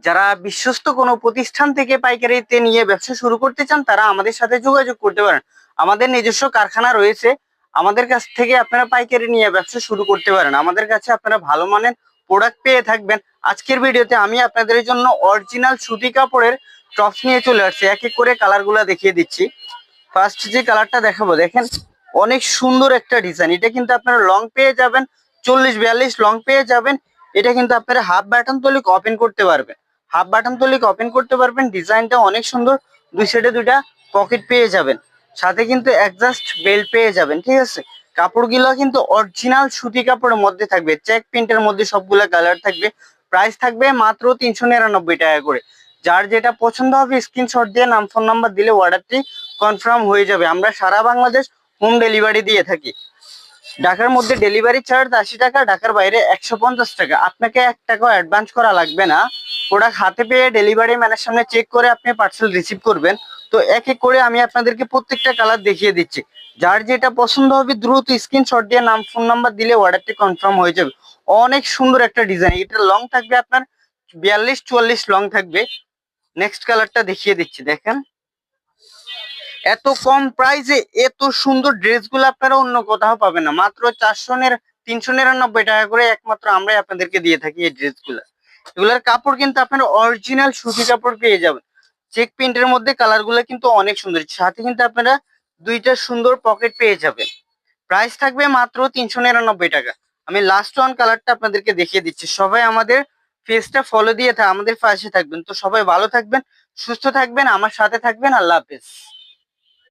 যারা বিশ্বস্ত কোনো প্রতিষ্ঠান থেকে পাইকারিতে নিয়ে ব্যবসা শুরু করতে চান তারা আমাদের সাথে যোগাযোগ করতে পারেন। আমাদের নিজস্ব কারখানা রয়েছে, আমাদের কাছ থেকে আপনারা পাইকারি নিয়ে ব্যবসা শুরু করতে পারেন। আমাদের কাছে আপনারা ভালো মানের প্রোডাক্ট পেয়ে থাকবেন। আজকের ভিডিওতে আমি আপনাদের জন্য অরিজিনাল সুতি কাপড়ের টপস নিয়ে চলে আসছি। এক এক করে কালারগুলো দেখিয়ে দিচ্ছি। ফার্স্ট যে কালারটা দেখাবো, দেখেন অনেক সুন্দর একটা ডিজাইন। এটা কিন্তু আপনারা লং পেয়ে যাবেন, 40-42 লং পেয়ে যাবেন। এটা কিন্তু আপনারা হাফ বাটন তলিক ওপেন করতে পারবেন, হাফ বাটন তলিক ওপেন করতে পারবেন। ডিজাইনটা অনেক সুন্দর, দুই সাইডে দুইটা পকেট পেয়ে যাবেন, সাথে কিন্তু অ্যাডজাস্ট বেল্ট পেয়ে যাবেন। ঠিক আছে, কাপড়গুলো কিন্তু অরিজিনাল সুতি কাপড়ের মধ্যে থাকবে, চেক প্রিন্টের মধ্যে সবগুলা কালার থাকবে। প্রাইস থাকবে মাত্র 399 টাকা করে। যার যেটা পছন্দ হবে স্ক্রিনশট দিয়ে নাম ফোন নাম্বার দিলে অর্ডারটি কনফার্ম হয়ে যাবে। আমরা সারা বাংলাদেশ হোম ডেলিভারি দিয়ে থাকি। ঢাকার মধ্যে ডেলিভারি চার্জ 80 টাকা, ঢাকার বাইরে 150 টাকা। আপনাকে 1 টাকাও অ্যাডভান্স করা লাগবে না। প্রোডাক্ট হাতে পেয়ে ডেলিভারি ম্যানের সামনে চেক করে আপনি পার্সেল রিসিভ করবেন। তো এক এক করে আমি আপনাদেরকে প্রত্যেকটা কালার দেখিয়ে দিচ্ছি। যার যেটা পছন্দ হবে দ্রুত স্ক্রিনশট দিয়ে নাম ফোন নাম্বার দিলে অর্ডারটি কনফার্ম হয়ে যাবে। অনেক সুন্দর একটা ডিজাইন, এটা লং থাকবে আপনার 42-44 লং থাকবে। নেক্সট কালারটা দেখিয়ে দিচ্ছি। দেখেন এত কম প্রাইসে এত সুন্দর ড্রেসগুলো আপনারা অন্য কোথাও পাবেন না। মাত্র 399 টাকা করে একমাত্র আমরাই আপনাদেরকে দিয়ে থাকি এই ড্রেসগুলো। এগুলোর কাপড় কিন্তু আপনারা অরিজিনাল সুতি কাপড় পেয়ে যাবেন। চেক প্রিন্টের মধ্যে কালারগুলো কিন্তু অনেক সুন্দর, সাথে কিন্তু আপনারা দুইটা সুন্দর পকেট পেয়ে যাবেন। প্রাইস থাকবে মাত্র 399 টাকা। আমি লাস্ট ওয়ান কালারটা আপনাদেরকে দেখিয়ে দিচ্ছি। সবাই আমাদের পেজটা ফলো দিয়ে আমাদের পাশে থাকবেন। তো সবাই ভালো থাকবেন, সুস্থ থাকবেন, আমার সাথে থাকবেন। আল্লাহ হাফেজ।